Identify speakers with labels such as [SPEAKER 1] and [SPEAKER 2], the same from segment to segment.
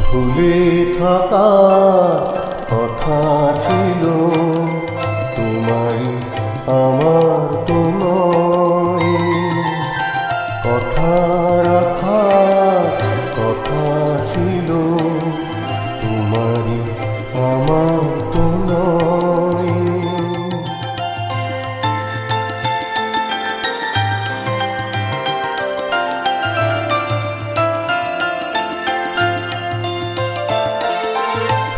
[SPEAKER 1] ভুলে থাকা কথা ছিল তোমারই আমার তো নয়। কথা রাখা কথা ছিল তোমারই আমার তো নয়।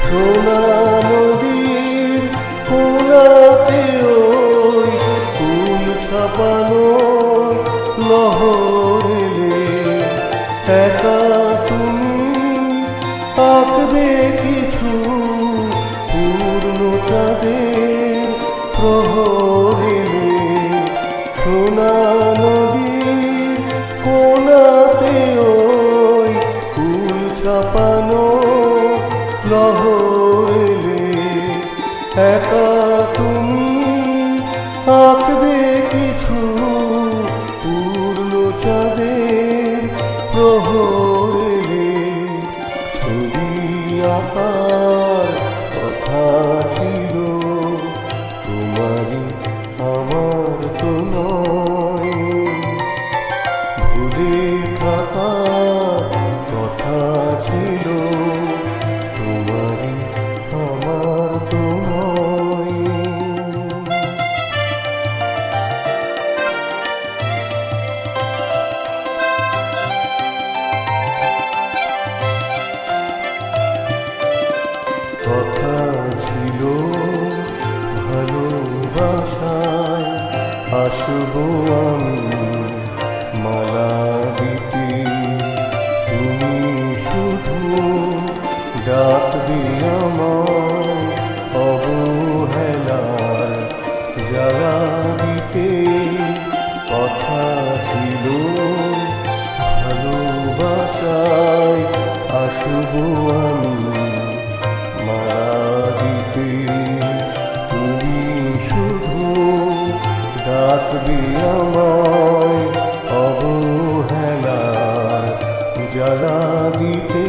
[SPEAKER 1] সোনা নদীর কোনাতে ওই ফুল ছাপানো লহর এলে একা তুমি আঁকবে কিছু পূর্ণ চাঁদের প্রহর এলে। সোনা নদীর কোনাতে ওই ফুল ছাপানো লহর এলে একা তুমি আঁকবে কিছু পূর্ণ চাঁদের প্রহর এলে। ছবি আঁকার কথা ছিল তোমারই আমার তো নয়। ভুলে থাকা কথা ছিল তোমারই আমার তো নয়। কথা ছিল ভালোবাসায় আসবো আমি মালা দিতে, তুমি শুধু ডাকবে আমায় অবহেলার জ্বালা দিতে। কথা ছিল ভালোবাসায় আসবো আমি মালা দিতে, তুমি শুধু ডাকবে আমায় অবহেলার জ্বালা দিতে।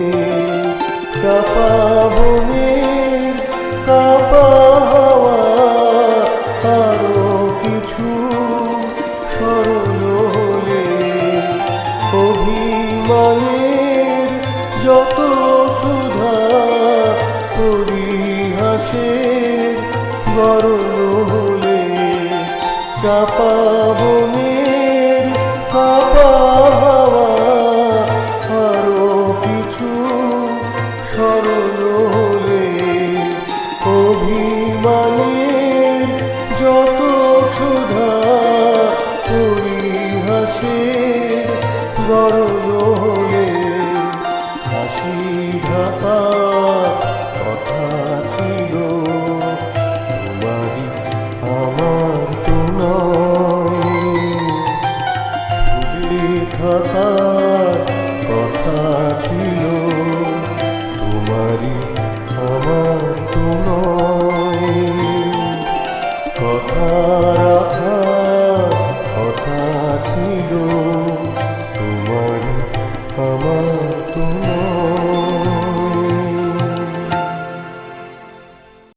[SPEAKER 1] চাপা বনের কাপা হাওয়া আরো কিছু স্মরণ হলে অভিমানের যত সুধা পরিহাসের গরল হলে। চাপা বনের কাপা হাওয়া আরো কিছু সরল হলে অভিমানের যত সুধা পরিহাসের গরল হলে। হাসি ঢাকা কথা ছিল তোমারই আমার তো নয়। ভুলে থাকা কথা ছিল তোমারই আমার তো নয়। কথা রাখা কথা ছিল তোমারই আমার